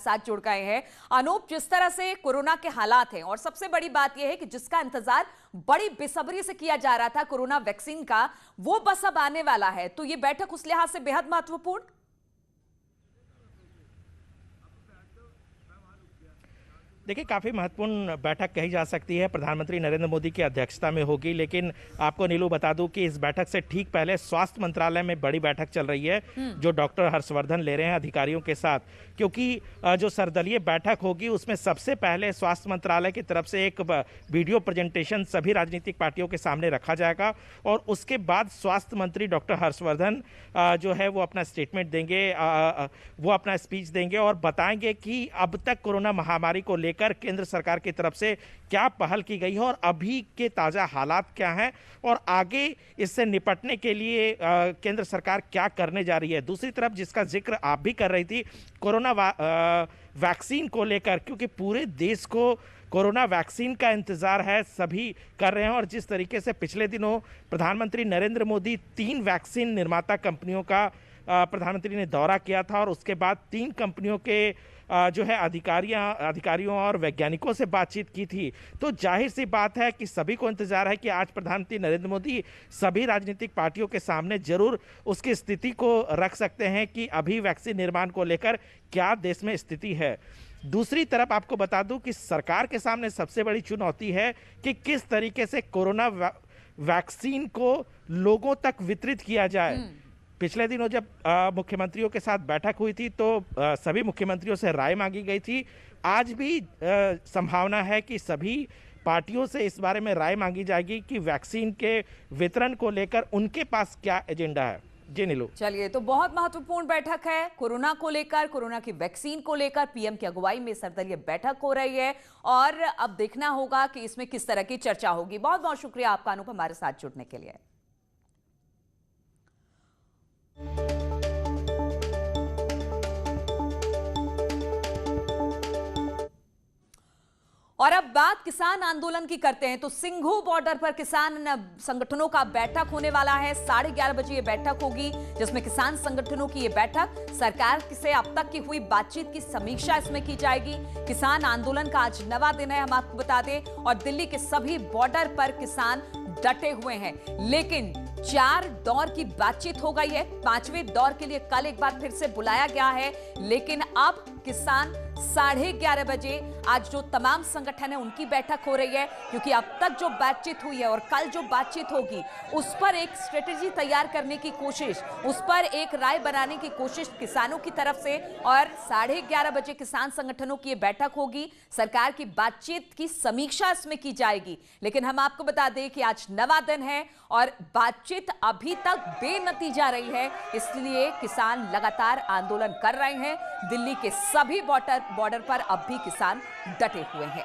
साथ जुड़ गए हैं अनूप। जिस तरह से कोरोना के हालात हैं और सबसे बड़ी बात यह है कि जिसका इंतजार बड़ी बेसब्री से किया जा रहा था कोरोना वैक्सीन का, वो बस अब आने वाला है। तो ये बैठक उस लिहाज से बेहद महत्वपूर्ण। देखिए, काफ़ी महत्वपूर्ण बैठक कही जा सकती है। प्रधानमंत्री नरेंद्र मोदी की अध्यक्षता में होगी, लेकिन आपको नीलू बता दूं कि इस बैठक से ठीक पहले स्वास्थ्य मंत्रालय में बड़ी बैठक चल रही है जो डॉक्टर हर्षवर्धन ले रहे हैं अधिकारियों के साथ, क्योंकि जो सर्वदलीय बैठक होगी उसमें सबसे पहले स्वास्थ्य मंत्रालय की तरफ से एक वीडियो प्रेजेंटेशन सभी राजनीतिक पार्टियों के सामने रखा जाएगा और उसके बाद स्वास्थ्य मंत्री डॉक्टर हर्षवर्धन जो है वो अपना स्टेटमेंट देंगे, वो अपना स्पीच देंगे और बताएंगे कि अब तक कोरोना महामारी को लेकर केंद्र सरकार की तरफ से क्या पहल की गई है और अभी के ताजा हालात क्या हैं और आगे इससे निपटने के लिए केंद्र सरकार क्या करने जा रही है। दूसरी तरफ जिसका जिक्र आप भी कर रही थी, कोरोना वैक्सीन को लेकर, क्योंकि पूरे देश को कोरोना वैक्सीन का इंतजार है, सभी कर रहे हैं। और जिस तरीके से पिछले दिनों प्रधानमंत्री नरेंद्र मोदी 3 वैक्सीन निर्माता कंपनियों का प्रधानमंत्री ने दौरा किया था और उसके बाद 3 कंपनियों के जो है अधिकारियों और वैज्ञानिकों से बातचीत की थी, तो जाहिर सी बात है कि सभी को इंतजार है कि आज प्रधानमंत्री नरेंद्र मोदी सभी राजनीतिक पार्टियों के सामने जरूर उसकी स्थिति को रख सकते हैं कि अभी वैक्सीन निर्माण को लेकर क्या देश में स्थिति है। दूसरी तरफ आपको बता दूं कि सरकार के सामने सबसे बड़ी चुनौती है कि किस तरीके से कोरोना वैक्सीन को लोगों तक वितरित किया जाए। पिछले दिनों जब मुख्यमंत्रियों के साथ बैठक हुई थी तो सभी मुख्यमंत्रियों से राय मांगी गई थी। आज भी संभावना है कि सभी पार्टियों से इस बारे में राय मांगी जाएगी कि वैक्सीन के वितरण को लेकर उनके पास क्या एजेंडा है। जी नीलू, चलिए, तो बहुत महत्वपूर्ण बैठक है कोरोना को लेकर, कोरोना की वैक्सीन को लेकर पीएम की अगुवाई में सर्वदलीय बैठक हो रही है और अब देखना होगा कि इसमें किस तरह की चर्चा होगी। बहुत बहुत शुक्रिया आपका अनूप, हमारे साथ जुड़ने के लिए। और अब बात किसान आंदोलन की करते हैं। तो सिंघू बॉर्डर पर किसान संगठनों का बैठक होने वाला है। 11:30 बजे ये बैठक होगी जिसमें किसान संगठनों की ये बैठक सरकार से अब तक की हुई बातचीत की समीक्षा इसमें की जाएगी। किसान आंदोलन का आज 9वां दिन है, हम आपको बता दें, और दिल्ली के सभी बॉर्डर पर किसान डटे हुए हैं। लेकिन 4 दौर की बातचीत हो गई है, 5वें दौर के लिए कल एक बार फिर से बुलाया गया है। लेकिन अब किसान 11:30 बजे आज जो तमाम संगठन है उनकी बैठक हो रही है, क्योंकि अब तक जो बातचीत हुई है और कल जो बातचीत होगी उस पर एक स्ट्रेटेजी तैयार करने की कोशिश, उस पर एक राय बनाने की कोशिश किसानों की तरफ से। और 11:30 बजे किसान संगठनों की ये बैठक होगी, सरकार की बातचीत की समीक्षा इसमें की जाएगी। लेकिन हम आपको बता दें कि आज 9वां दिन है और बातचीत अभी तक बेनतीजा रही है, इसलिए किसान लगातार आंदोलन कर रहे हैं। दिल्ली के सभी बॉर्डर पर अब भी किसान डटे हुए हैं।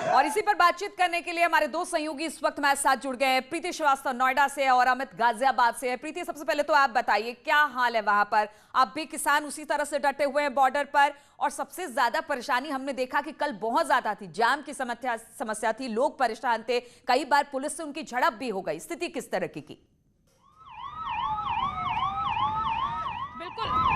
और इसी पर बातचीत करने के लिए हमारे 2 सहयोगी इस वक्त हमारे साथ जुड़ गए हैं। प्रीति श्रीवास्तव नोएडा से और अमित गाजियाबाद से है। प्रीति, सबसे पहले तो आप बताइए क्या हाल है वहां पर? अब भी किसान उसी तरह से डटे हुए हैं बॉर्डर पर, और सबसे ज्यादा परेशानी हमने देखा कि कल बहुत ज्यादा थी, जाम की समस्या थी, लोग परेशान थे, कई बार पुलिस से उनकी झड़प भी हो गई। स्थिति किस तरह की?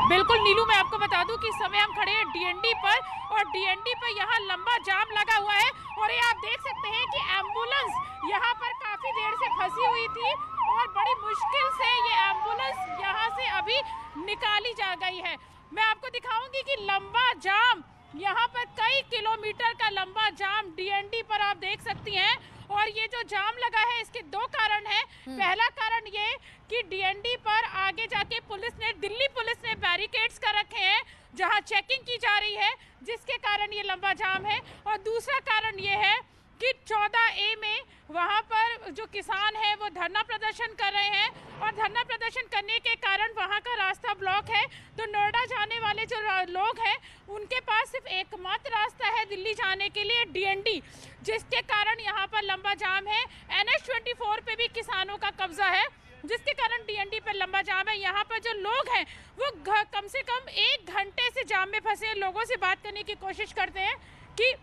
बिल्कुल नीलू, मैं आपको बता दूं कि इस समय हम खड़े हैं डीएनडी पर और डीएनडी पर यहाँ लंबा जाम लगा हुआ है और ये आप देख सकते हैं कि एम्बुलेंस यहाँ पर काफी देर से फंसी हुई थी और बड़ी मुश्किल से ये एम्बुलेंस यहाँ से अभी निकाली जा गई है। मैं आपको दिखाऊंगी कि लंबा जाम, यहाँ पर कई किलोमीटर का लंबा जाम डीएनडी पर आप देख सकती हैं। और ये जो जाम लगा है इसके 2 कारण हैं। पहला कारण ये कि डीएनडी पर आगे जाके दिल्ली पुलिस ने बैरिकेड्स कर रखे हैं जहां चेकिंग की जा रही है, जिसके कारण ये लंबा जाम है। और दूसरा कारण ये है कि 14A में वहां पर जो किसान हैं वो धरना प्रदर्शन कर रहे हैं और धरना प्रदर्शन करने के कारण वहां का रास्ता ब्लॉक है। तो नोएडा जाने वाले जो लोग हैं उनके पास सिर्फ एकमात्र रास्ता है दिल्ली जाने के लिए डीएनडी, जिसके कारण यहाँ पर लंबा जाम है। NH-24 पे भी किसानों का कब्जा है, जिसके कारण डीएनडी पर लंबा जाम है। यहाँ पर जो लोग हैं वो कम से कम 1 घंटे से जाम में फंसे। लोगों से बात करने की कोशिश करते हैं कि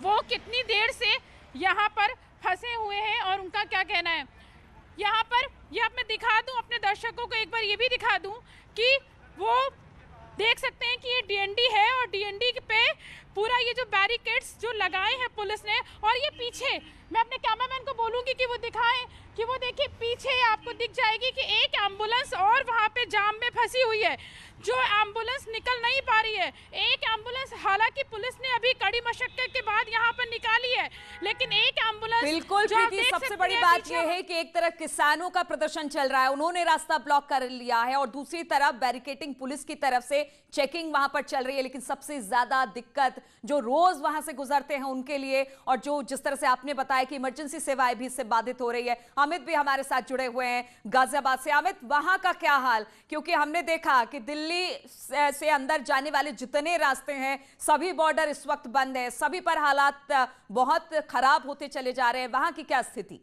वो कितनी देर से यहाँ पर फंसे हुए हैं और उनका क्या कहना है। यहाँ पर ये अब मैं दिखा दूं अपने दर्शकों को, एक बार ये भी दिखा दूं कि वो देख सकते हैं कि ये डीएनडी है और डीएनडी पे पूरा ये जो बैरिकेड्स जो लगाए हैं पुलिस ने, और ये पीछे मैं अपने कैमरामैन को बोलूँगी कि वो दिखाएं कि वो देखिए पीछे आपको दिख जाएगी कि एक एम्बुलेंस और वहाँ पे जाम में फंसी हुई है, जो एम्बुलेंस निकल नहीं पा रही है। एक एम्बुलेंस हालांकि पुलिस ने अभी कड़ी मशक्कत के बाद यहाँ पर निकाली है, लेकिन एक एम्बुलेंस बिल्कुल प्रीति, सबसे बड़ी बात यह है कि एक तरफ किसानों का प्रदर्शन चल रहा है, उन्होंने रास्ता ब्लॉक कर लिया है, और दूसरी तरफ बैरिकेडिंग पुलिस की तरफ से चेकिंग वहां पर चल रही है। लेकिन सबसे ज्यादा दिक्कत जो रोज वहां से गुजरते हैं उनके लिए, और जो जिस तरह से आपने बताया कि इमरजेंसी सेवाएं भी इससे बाधित हो रही है। अमित भी हमारे साथ जुड़े हुए हैं गाजियाबाद से। अमित, वहां का क्या हाल? क्योंकि हमने देखा कि दिल्ली से अंदर जाने वाले जितने रास्ते हैं सभी बॉर्डर इस वक्त बंद है, सभी पर हालात बहुत खराब होते चले जा रहे हैं। वहां की क्या स्थिति?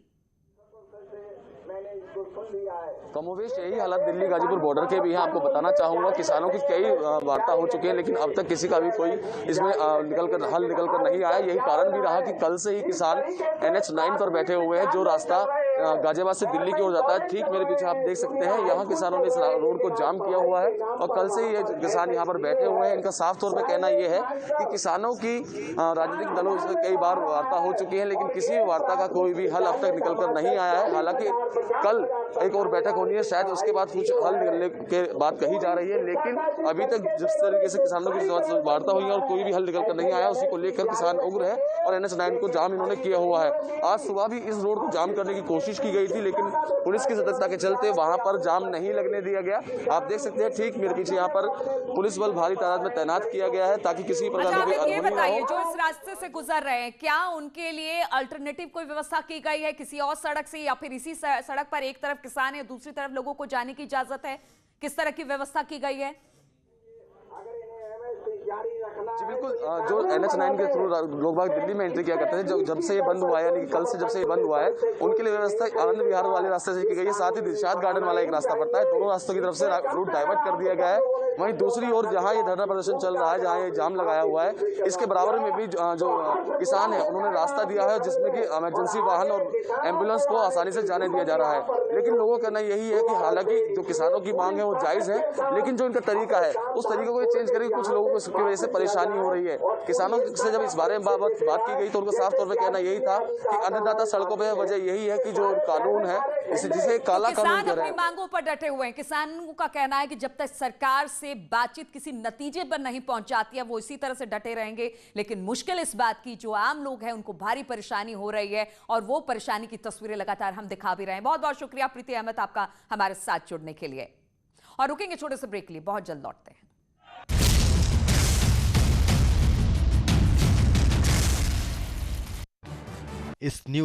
कमोवेश यही हालत दिल्ली गाजीपुर बॉर्डर के भी है। आपको बताना चाहूंगा, किसानों की कई वार्ता हो चुकी है, लेकिन अब तक किसी का भी कोई इसमें हल निकल कर नहीं आया। यही कारण भी रहा कि कल से ही किसान NH9 पर बैठे हुए हैं, जो रास्ता गाजियाबाद से दिल्ली की ओर जाता है। ठीक मेरे पीछे आप देख सकते हैं, यहाँ किसानों ने इस रोड को जाम किया हुआ है और कल से ही ये किसान यहाँ पर बैठे हुए हैं। इनका साफ तौर पर कहना यह है कि किसानों की राजनीतिक दलों से कई बार वार्ता हो चुकी है, लेकिन किसी वार्ता का कोई भी हल अब तक निकल कर नहीं आया है। हालांकि कल एक और बैठक होनी है, शायद उसके बाद कुछ हल निकलने के बात कही जा रही है, लेकिन अभी तक जिस तरीके से किसानों की वार्ता हुई है और कोई भी हल निकल कर नहीं आया, उसी को लेकर किसान उग्र है और NH9 को जाम इन्होंने किया हुआ है। आज सुबह भी इस रोड को जाम करने की कोशिश की गई थी, लेकिन पुलिस की सतर्कता के चलते वहां पर जाम नहीं लगने दिया गया। आप देख सकते हैं ठीक मेरे पीछे यहाँ पर पुलिस बल भारी तादाद में तैनात किया गया है, ताकि किसी प्रकार की ये बताइए, जो इस रास्ते से गुजर रहे हैं, क्या उनके लिए अल्टरनेटिव कोई व्यवस्था की गई है किसी और सड़क से, या फिर इसी सड़क पर एक तरफ किसान है दूसरी तरफ लोगों को जाने की इजाजत है? किस तरह की व्यवस्था की गई है? जी बिल्कुल, जो NH9 के थ्रू लोग बाग दिल्ली में एंट्री किया करते थे, जब से ये बंद हुआ है, यानी कल से जब से ये बंद हुआ है, उनके लिए व्यवस्था आनंद विहार वाले रास्ते से की गई है। साथ ही दिलशाद गार्डन वाला एक रास्ता पड़ता है, दोनों रास्तों की तरफ से रूट डाइवर्ट कर दिया गया है। वहीं दूसरी ओर जहां ये धरना प्रदर्शन चल रहा है, जहां ये जाम लगाया हुआ है, इसके बराबर में भी जो किसान है उन्होंने रास्ता दिया है, जिसमें कि इमरजेंसी वाहन और एम्बुलेंस को आसानी से जाने दिया जा रहा है। लेकिन लोगों का कहना यही है कि हालांकि जो किसानों की मांग है वो जायज है, लेकिन जो इनका तरीका है उस तरीके को चेंज करके कुछ लोगों को इसकी वजह से परेशानी हो रही है। किसानों से जब इस बारे में बात की गई तो उनका साफ तौर पर कहना यही था कि अन्नदाता सड़कों पर, वजह यही है कि जो कानून है जिसे काला कानून कह रहे हैं। मांगों पर डटे हुए हैं। किसानों का कहना है कि जब तक सरकार से बातचीत किसी नतीजे पर नहीं पहुंचाती है वो इसी तरह से डटे रहेंगे। लेकिन मुश्किल इस बात की, जो आम लोग हैं उनको भारी परेशानी हो रही है, और वो परेशानी की तस्वीरें लगातार हम दिखा भी रहे हैं। बहुत बहुत शुक्रिया प्रीति अहमद आपका हमारे साथ जुड़ने के लिए। और रुकेंगे छोटे से ब्रेक के लिए, बहुत जल्द लौटते हैं। इस न्यूज